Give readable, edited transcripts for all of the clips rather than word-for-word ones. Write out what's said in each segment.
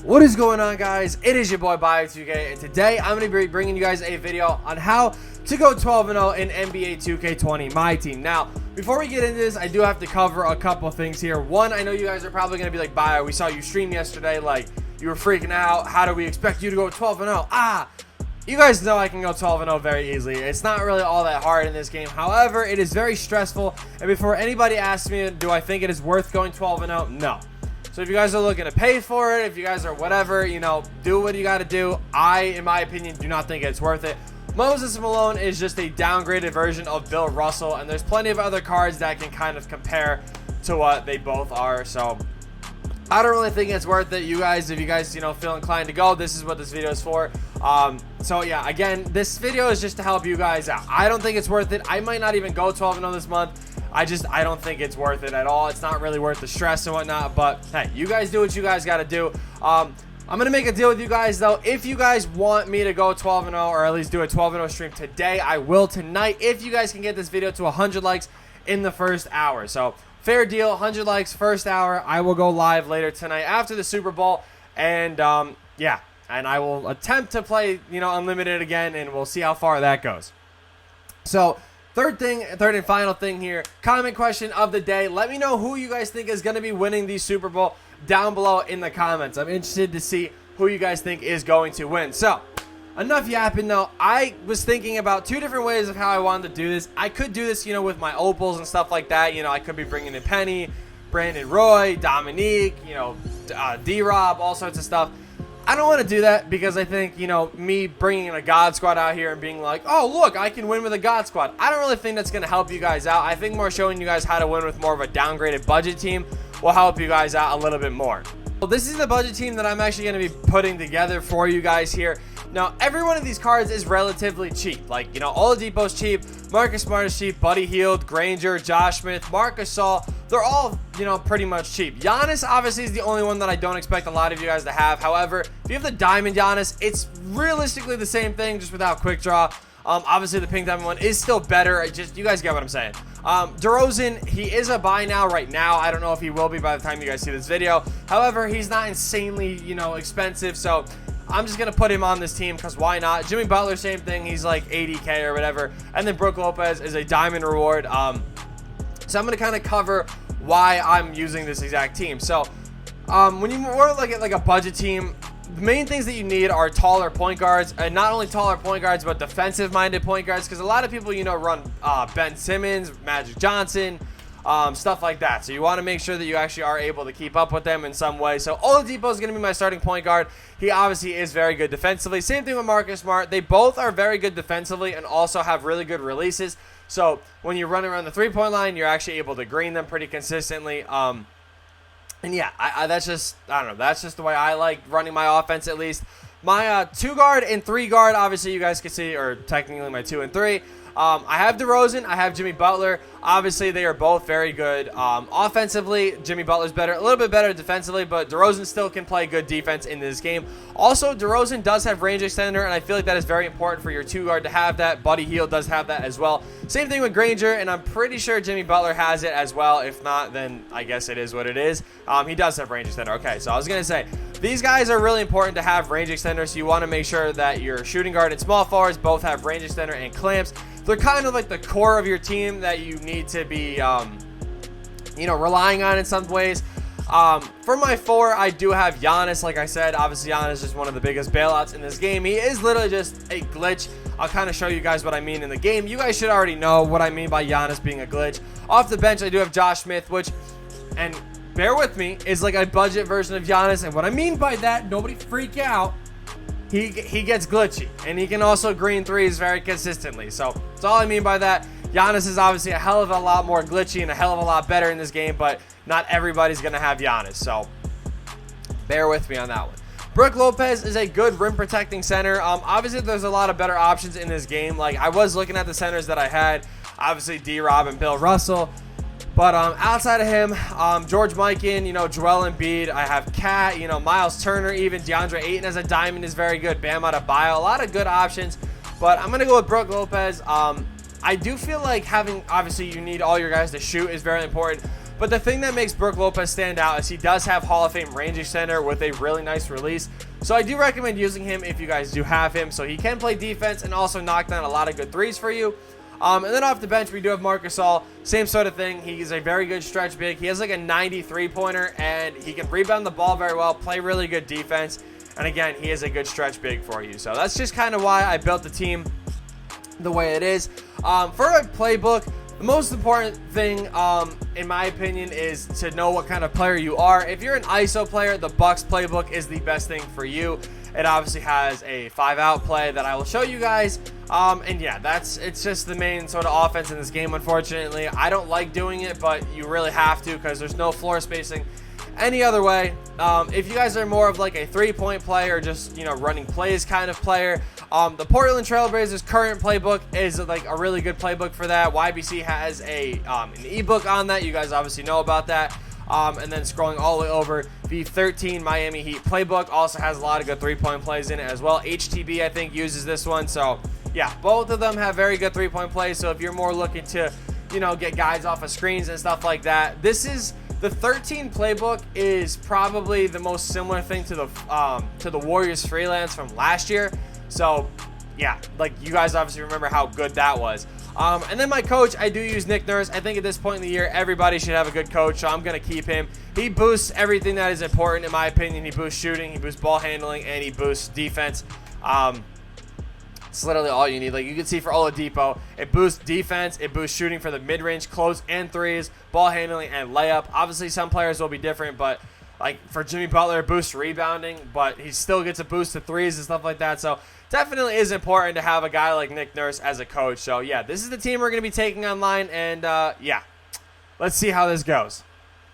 What is going on, guys? It is your boy Bio2K, and today I'm going to be bringing you guys a video on how to go 12-0 in NBA 2K20, my team. Now, before we get into this, I do have to cover a couple things here. One, I know you guys are probably going to be like, Bio, we saw you stream yesterday, like, you were freaking out. How do we expect you to go 12-0? You guys know I can go 12-0 very easily. It's not really all that hard in this game. However, it is very stressful, and before anybody asks me, do I think it is worth going 12-0? No. So if you guys are looking to pay for it, if you guys are whatever, you know, do what you got to do. I, in my opinion, do not think it's worth it. Malone is just a downgraded version of Bill Russell, and there's plenty of other cards that can kind of compare to what they both are. So I don't really think it's worth it. You guys, if you guys, you know, feel inclined to go, this is what this video is for. So yeah, again, this video is just to help you guys out. I don't think it's worth it. I might not even go 12-0 this month. I don't think it's worth it at all. It's not really worth the stress and whatnot, but hey, you guys do what you guys got to do. I'm going to make a deal with you guys, though. If you guys want me to go 12-0, or at least do a 12-0 stream today, I will tonight, if you guys can get this video to 100 likes in the first hour. So fair deal, 100 likes first hour. I will go live later tonight after the Super Bowl, and yeah, and I will attempt to play, you know, unlimited again, and we'll see how far that goes. So third and final thing here, comment question of the day. Let me know who you guys think is going to be winning the Super Bowl down below in the comments. I'm interested to see who you guys think is going to win. So enough yapping though. I was thinking about two different ways of how I wanted to do this. I could do this, you know, with my opals and stuff like that. You know, I could be bringing in Penny, Brandon Roy, Dominique, you know, D-Rob, all sorts of stuff. I don't want to do that because I think, you know, me bringing in a God Squad out here and being like, oh, look, I can win with a God Squad. I don't really think that's going to help you guys out. I think more showing you guys how to win with more of a downgraded budget team will help you guys out a little bit more. Well, this is the budget team that I'm actually going to be putting together for you guys here. Now, every one of these cards is relatively cheap. Like, you know, Oladipo's cheap, Marcus Smart is cheap, Buddy Hield, Granger, Josh Smith, Marc Gasol. They're all, you know, pretty much cheap. Giannis, obviously, is the only one that I don't expect a lot of you guys to have. However, if you have the Diamond Giannis, it's realistically the same thing, just without Quick Draw. Obviously, the Pink Diamond one is still better. You guys get what I'm saying. DeRozan, he is a buy now right now. I don't know if he will be by the time you guys see this video. However, he's not insanely, you know, expensive. So I'm just going to put him on this team because why not? Jimmy Butler, same thing. He's like 80K or whatever. And then Brook Lopez is a diamond reward. So I'm going to kind of cover why I'm using this exact team. So when you more look at like a budget team, the main things that you need are taller point guards, and not only taller point guards, but defensive-minded point guards, because a lot of people, you know, run Ben Simmons, Magic Johnson, stuff like that. So you want to make sure that you actually are able to keep up with them in some way. So Oladipo is going to be my starting point guard. He obviously is very good defensively. Same thing with Marcus Smart. They both are very good defensively and also have really good releases. So when you're running around the three-point line, you're actually able to green them pretty consistently. And yeah, that's just, I don't know, that's just the way I like running my offense, at least. My 2 guard and 3 guard, obviously you guys can see, or technically my 2 and 3. I have DeRozan, I have Jimmy Butler. Obviously, they are both very good offensively. Jimmy Butler's better, a little bit better defensively, but DeRozan still can play good defense in this game. Also, DeRozan does have range extender, and I feel like that is very important for your 2 guard to have that. Buddy Hield does have that as well. Same thing with Granger, and I'm pretty sure Jimmy Butler has it as well. If not, then I guess it is what it is. He does have range extender. Okay, so I was going to say, these guys are really important to have range extender, so you want to make sure that your shooting guard and small forwards both have range extender and clamps. They're kind of like the core of your team that you need to be, you know, relying on in some ways. For my 4, I do have Giannis. Like I said, obviously Giannis is one of the biggest bailouts in this game. He is literally just a glitch. I'll kind of show you guys what I mean in the game. You guys should already know what I mean by Giannis being a glitch. Off the bench, I do have Josh Smith, which, and bear with me, is like a budget version of Giannis. And what I mean by that, nobody freak out. He gets glitchy, and he can also green threes very consistently. So that's all I mean by that. Giannis is obviously a hell of a lot more glitchy and a hell of a lot better in this game, but not everybody's going to have Giannis. So bear with me on that one. Brook Lopez is a good rim protecting center. Obviously, there's a lot of better options in this game. Like, I was looking at the centers that I had. Obviously, D-Rob and Bill Russell. But outside of him, George Mikan, you know, Joel Embiid, I have Cat, you know, Miles Turner, even DeAndre Ayton as a diamond is very good. Bam Adebayo, a lot of good options. But I'm going to go with Brook Lopez. I do feel like having, obviously, you need all your guys to shoot is very important. But the thing that makes Brook Lopez stand out is he does have Hall of Fame ranging center with a really nice release. So I do recommend using him if you guys do have him. So he can play defense and also knock down a lot of good threes for you. And then off the bench, we do have Marc Gasol. Same sort of thing. He's a very good stretch big. He has like a 93-pointer, and he can rebound the ball very well, play really good defense. And again, he is a good stretch big for you. So that's just kind of why I built the team the way it is. For a playbook, the most important thing, in my opinion, is to know what kind of player you are. If you're an ISO player, the Bucks playbook is the best thing for you. It obviously has a 5-out play that I will show you guys. And yeah, it's just the main sort of offense in this game, unfortunately. I don't like doing it, but you really have to because there's no floor spacing any other way. If you guys are more of like a 3-point player or just, you know, running plays kind of player, the Portland Trailblazers current playbook is like a really good playbook for that. YBC has an ebook on that. You guys obviously know about that. And then scrolling all the way over, the 13 Miami Heat playbook also has a lot of good 3-point plays in it as well. HTB, I think, uses this one. So yeah, both of them have very good 3-point plays. So if you're more looking to, you know, get guys off of screens and stuff like that, this is the 13 playbook is probably the most similar thing to the Warriors freelance from last year. So yeah, like you guys obviously remember how good that was. And then my coach, I do use Nick Nurse. I think at this point in the year, everybody should have a good coach, so I'm going to keep him. He boosts everything that is important, in my opinion. He boosts shooting, he boosts ball handling, and he boosts defense. It's literally all you need. Like you can see for Oladipo, it boosts defense, it boosts shooting for the mid-range, close, and threes, ball handling, and layup. Obviously, some players will be different, but like for Jimmy Butler, it boosts rebounding, but he still gets a boost to threes and stuff like that. So definitely is important to have a guy like Nick Nurse as a coach. So yeah, this is the team we're going to be taking online, and yeah, let's see how this goes.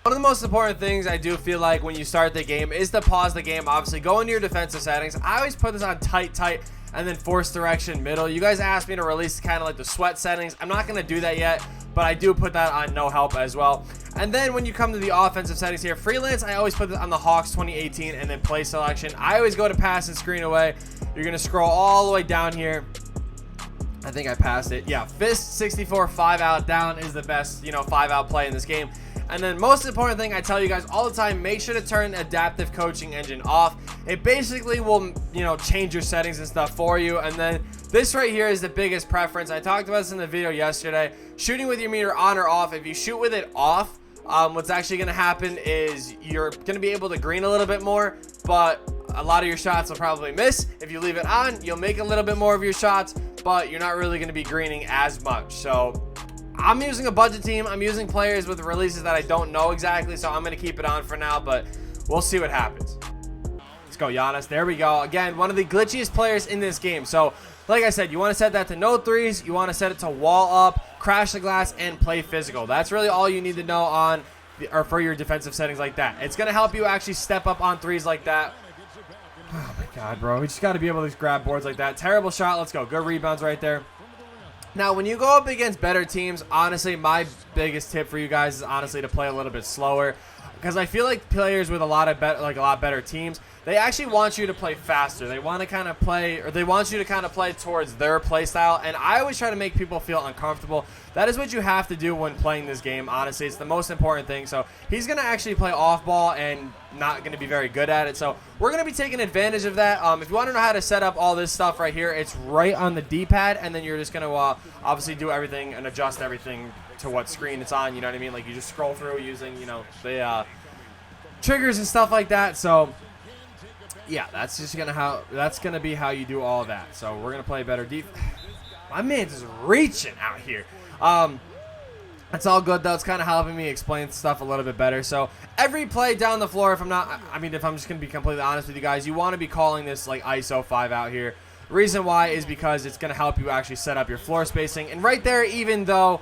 One of the most important things I do feel like when you start the game is to pause the game. Obviously, go into your defensive settings. I always put this on tight, and then force direction middle. You guys asked me to release kind of like the sweat settings. I'm not going to do that yet, but I do put that on no help as well. And then when you come to the offensive settings here, freelance, I always put this on the Hawks 2018 and then play selection. I always go to pass and screen away. You're going to scroll all the way down here. I think I passed it. Yeah, Fist 64 5-out down is the best, you know, 5-out play in this game. And then most important thing I tell you guys all the time, make sure to turn adaptive coaching engine off. It basically will, you know, change your settings and stuff for you. And then this right here is the biggest preference. I talked about this in the video yesterday. Shooting with your meter on or off. If you shoot with it off, what's actually going to happen is you're going to be able to green a little bit more, but a lot of your shots will probably miss. If you leave it on, you'll make a little bit more of your shots, but you're not really going to be greening as much. So I'm using a budget team. I'm using players with releases that I don't know exactly, so I'm going to keep it on for now, but we'll see what happens. Let's go, Giannis. There we go. Again, one of the glitchiest players in this game. So, like I said, you want to set that to no threes. You want to set it to wall up, crash the glass, and play physical. That's really all you need to know on or for your defensive settings like that. It's going to help you actually step up on threes like that. Oh, my God, bro. We just got to be able to grab boards like that. Terrible shot. Let's go. Good rebounds right there. Now, when you go up against better teams, honestly, my biggest tip for you guys is honestly to play a little bit slower, because I feel like players with a lot better teams, they actually want you to play faster. They want to kind of play, or they want you to kind of play towards their play style, and I always try to make people feel uncomfortable. That is what you have to do when playing this game, honestly. It's the most important thing. So he's going to actually play off ball and not going to be very good at it. So we're going to be taking advantage of that. If you want to know how to set up all this stuff right here, it's right on the D-pad, and then you're just going to obviously do everything and adjust everything to what screen it's on. You know what I mean? Like you just scroll through using, you know, the triggers and stuff like that. So yeah, that's just gonna be how you do all of that. So we're gonna play better deep. My man's just reaching out here. It's all good though. It's kind of helping me explain stuff a little bit better. So every play down the floor, if I'm just gonna be completely honest with you guys, you want to be calling this like ISO 5 out here. The reason why is because it's gonna help you actually set up your floor spacing. And right there, even though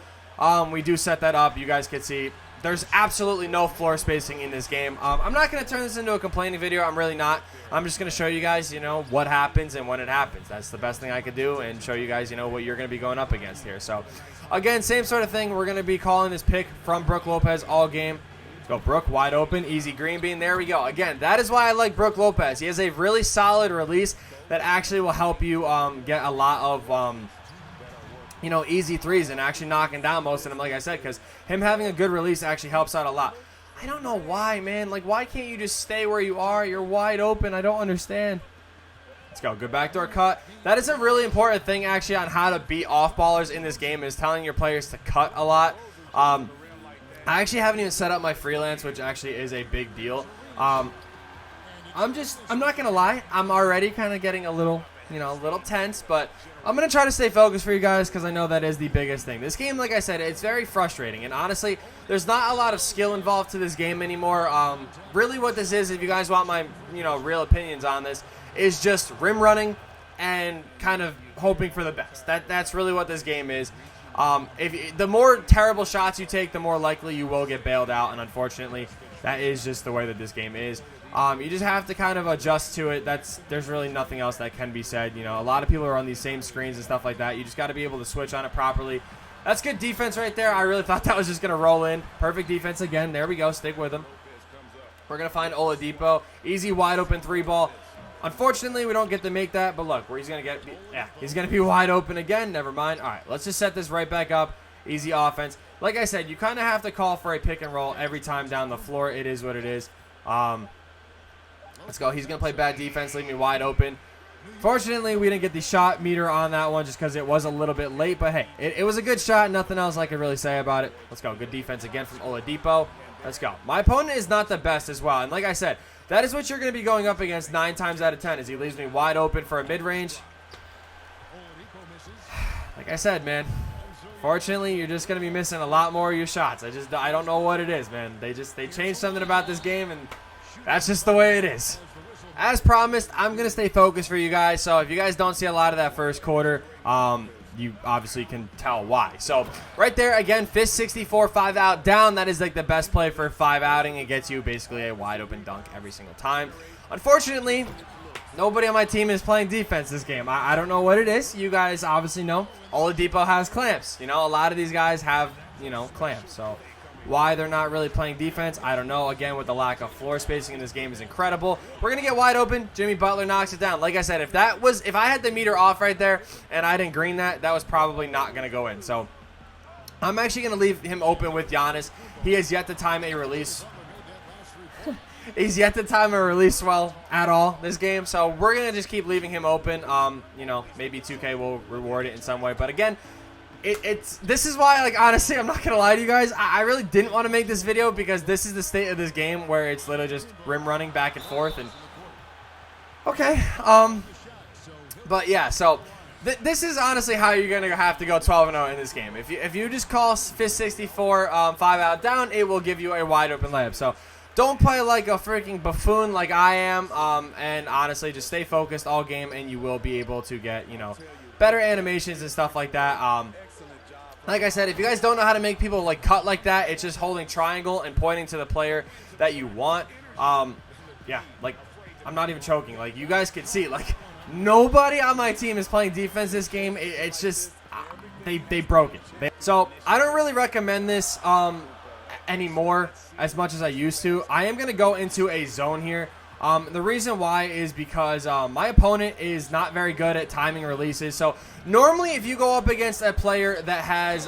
we do set that up, you guys can see there's absolutely no floor spacing in this game. I'm not going to turn this into a complaining video. I'm really not. I'm just going to show you guys, you know, what happens and when it happens. That's the best thing I could do, and show you guys, you know, what you're going to be going up against here. So, again, same sort of thing. We're going to be calling this pick from Brook Lopez all game. Let's go, Brook, wide open, easy green bean. There we go. Again, that is why I like Brook Lopez. He has a really solid release that actually will help you get a lot of you know, easy threes and actually knocking down most of them, like I said, because him having a good release actually helps out a lot. I don't know why, man. Like, why can't you just stay where you are? You're wide open. I don't understand. Let's go. Good backdoor cut. That is a really important thing, actually, on how to beat off-ballers in this game, is telling your players to cut a lot. I actually haven't even set up my freelance, which actually is a big deal. I'm not going to lie. I'm already kind of getting a little tense, but I'm going to try to stay focused for you guys because I know that is the biggest thing. This game, like I said, it's very frustrating, and honestly, there's not a lot of skill involved to this game anymore. Really what this is, if you guys want my, real opinions on this, is just rim running and kind of hoping for the best. That's really what this game is. The more terrible shots you take, the more likely you will get bailed out, and unfortunately, that is just the way that this game is. You just have to kind of adjust to it. There's really nothing else that can be said. A lot of people are on these same screens and stuff like that. You just got to be able to switch on it properly. That's good defense right there. I really thought that was just going to roll in. Perfect defense again. There we go. Stick with him. We're going to find Oladipo. Easy wide open three ball. Unfortunately, we don't get to make that, but look, where he's going to get, he's going to be wide open again. Never mind. All right, let's just set this right back up. Easy offense. Like I said, you kind of have to call for a pick and roll every time down the floor. It is what it is. Let's go. He's going to play bad defense, leave me wide open. Fortunately, we didn't get the shot meter on that one just because it was a little bit late, but hey, it was a good shot. Nothing else I could really say about it. Let's go. Good defense again from Oladipo. Let's go. My opponent is not the best as well, and like I said, that is what you're going to be going up against 9 times out of 10, is he leaves me wide open for a mid-range. Like I said, man, fortunately, you're just going to be missing a lot more of your shots. I don't know what it is, man. They changed something about this game, and that's just the way it is. As promised, I'm going to stay focused for you guys. So if you guys don't see a lot of that first quarter, you obviously can tell why. So right there, again, fist 64, 5 out, down. That is like the best play for 5 outing. It gets you basically a wide open dunk every single time. Unfortunately, nobody on my team is playing defense this game. I don't know what it is. You guys obviously know. Oladipo has clamps. A lot of these guys have, clamps. So why they're not really playing defense, I don't know. Again, with the lack of floor spacing in this game is incredible. We're going to get wide open. Jimmy Butler knocks it down. Like I said, if I had the meter off right there and I didn't green that was probably not going to go in. So I'm actually going to leave him open with Giannis. He has yet to time a release. He's yet to time a release well at all this game. So we're going to just keep leaving him open. Maybe 2K will reward it in some way. But again, this is why, like, honestly, I'm not gonna lie to you guys, I really didn't want to make this video because this is the state of this game where it's literally just rim running back and forth. And okay, but yeah, so this is honestly how you're gonna have to go 12-0 in this game. If you just call fist 64 5 out down, it will give you a wide open layup. So don't play like a freaking buffoon like I am, and honestly, just stay focused all game, and you will be able to get better animations and stuff like that. Like I said, if you guys don't know how to make people like cut like that, it's just holding triangle and pointing to the player that you want. Yeah, like I'm not even choking. Like you guys can see, like nobody on my team is playing defense this game. It's just they broke it. So I don't really recommend this anymore as much as I used to. I am gonna go into a zone here. The reason why is because my opponent is not very good at timing releases. So normally if you go up against a player that has,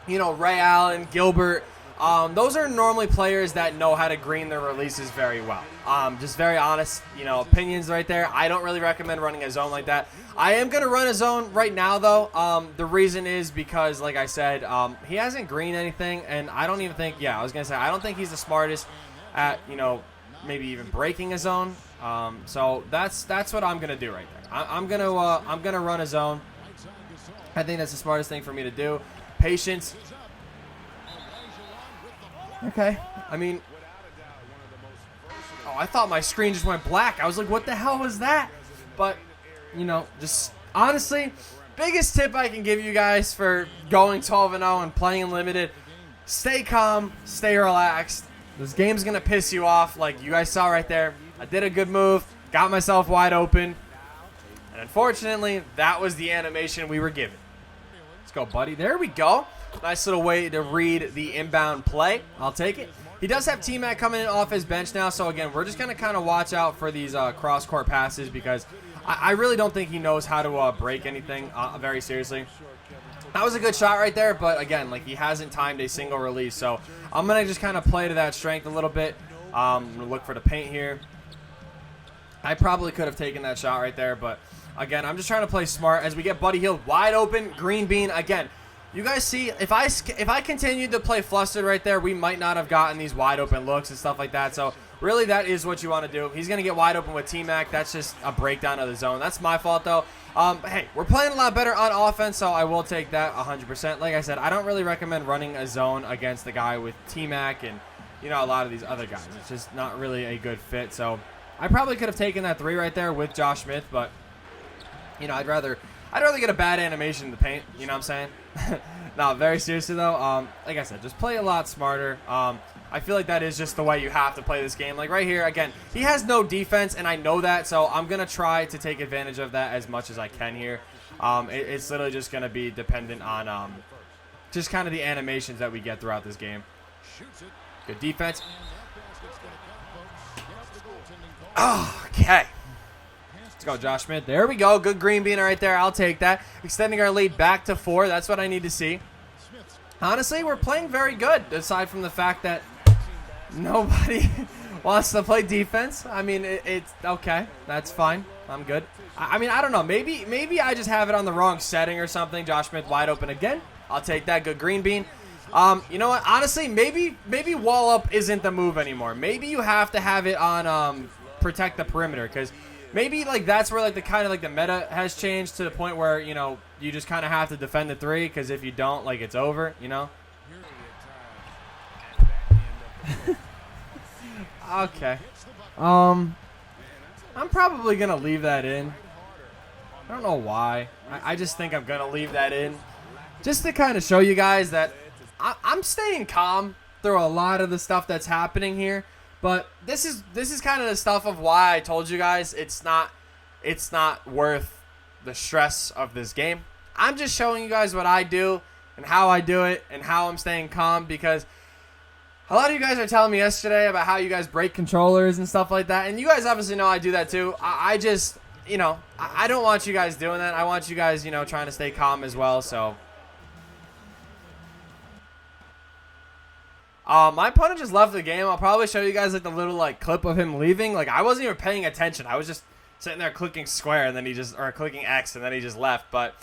Ray Allen, Gilbert, those are normally players that know how to green their releases very well. Just very honest, opinions right there. I don't really recommend running a zone like that. I am going to run a zone right now, though. The reason is because, like I said, he hasn't greened anything, and I don't even think, I was going to say, I don't think he's the smartest at, maybe even breaking a zone. So that's what I'm gonna do right there. I'm gonna run a zone. I think that's the smartest thing for me to do. Patience. Okay. I mean, I thought my screen just went black. I was like, what the hell was that? But just honestly, biggest tip I can give you guys for going 12-0 and playing unlimited: stay calm, stay relaxed. This game's going to piss you off, like you guys saw right there. I did a good move, got myself wide open, and unfortunately, that was the animation we were given. Let's go, buddy. There we go. Nice little way to read the inbound play. I'll take it. He does have T-Mac coming in off his bench now, so again, we're just going to kind of watch out for these cross-court passes because I really don't think he knows how to break anything very seriously. That was a good shot right there, but again, like, he hasn't timed a single release, so I'm going to just kind of play to that strength a little bit. I'm going to look for the paint here. I probably could have taken that shot right there, but again, I'm just trying to play smart as we get Buddy Hield wide open, green bean. Again, you guys see, if I continued to play flustered right there, we might not have gotten these wide open looks and stuff like that. So really, that is what you want to do. He's going to get wide open with T-Mac. That's just a breakdown of the zone. That's my fault, though. Hey, we're playing a lot better on offense, so I will take that 100%. Like I said, I don't really recommend running a zone against the guy with T-Mac and, you know, a lot of these other guys. It's just not really a good fit. So I probably could have taken that 3 right there with Josh Smith, but, you know, I'd rather get a bad animation in the paint. You know what I'm saying? No, very seriously, though, like I said, just play a lot smarter. I feel like that is just the way you have to play this game. Like right here, again, he has no defense, and I know that, so I'm going to try to take advantage of that as much as I can here. It's literally just going to be dependent on just kind of the animations that we get throughout this game. Good defense. Oh, okay. Let's go, Josh Smith. There we go. Good green bean right there. I'll take that. Extending our lead back to 4. That's what I need to see. Honestly, we're playing very good, aside from the fact that nobody wants to play defense. I mean, it's okay. That's fine. I'm good. I mean, I don't know. Maybe I just have it on the wrong setting or something. Josh Smith wide open again. I'll take that. Good green bean. You know what? Honestly, maybe wall up isn't the move anymore. Maybe you have to have it on protect the perimeter, because maybe like that's where like the kind of like the meta has changed to the point where, you know, you just kind of have to defend the 3, because if you don't, like, it's over, you know. Okay. I'm probably gonna leave that in. I don't know why. I just think I'm gonna leave that in, just to kind of show you guys that I'm staying calm through a lot of the stuff that's happening here. But this is kind of the stuff of why I told you guys it's not worth the stress of this game. I'm just showing you guys what I do and how I do it and how I'm staying calm, because a lot of you guys are telling me yesterday about how you guys break controllers and stuff like that, and you guys obviously know I do that too. I just, you know, I don't want you guys doing that. I want you guys, you know, trying to stay calm as well. So my opponent just left the game. I'll probably show you guys like the little like clip of him leaving. Like, I wasn't even paying attention. I was just sitting there clicking square, and then or clicking X, and then he just left. But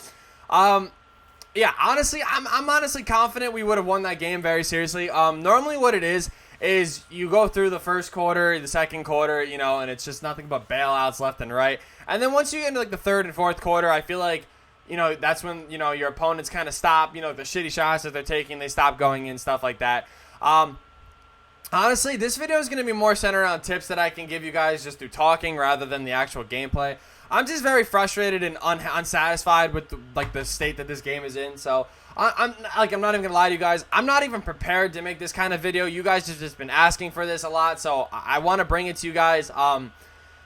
yeah, honestly, I'm honestly confident we would have won that game very seriously. Normally what it is you go through the first quarter, the second quarter, you know, and it's just nothing but bailouts left and right. And then once you get into like the third and fourth quarter, I feel like, you know, that's when, you know, your opponents kind of stop, you know, the shitty shots that they're taking, they stop going in, stuff like that. Honestly, this video is going to be more centered around tips that I can give you guys just through talking rather than the actual gameplay. I'm just very frustrated and unsatisfied with the state that this game is in. So I'm not even gonna lie to you guys. I'm not even prepared to make this kind of video. You guys have just been asking for this a lot, so I want to bring it to you guys.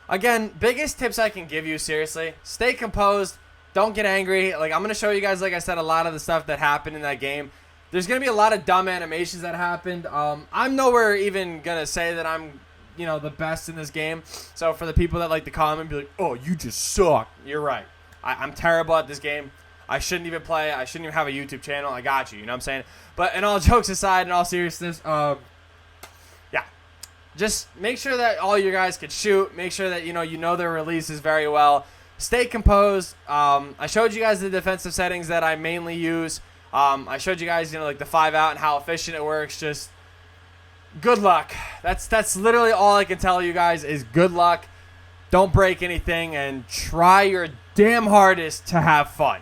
Again, biggest tips I can give you, seriously, stay composed. Don't get angry. Like, I'm gonna show you guys, like I said, a lot of the stuff that happened in that game. There's going to be a lot of dumb animations that happened. I'm nowhere even going to say that I'm, you know, the best in this game. So for the people that like to comment, be like, oh, you just suck. You're right. I'm terrible at this game. I shouldn't even play. I shouldn't even have a YouTube channel. I got you. You know what I'm saying? But in all jokes aside, in all seriousness, yeah. Just make sure that all you guys can shoot. Make sure that, you know their releases very well. Stay composed. I showed you guys the defensive settings that I mainly use. I showed you guys, you know, like the 5 out and how efficient it works. Just good luck. That's literally all I can tell you guys is good luck. Don't break anything and try your damn hardest to have fun.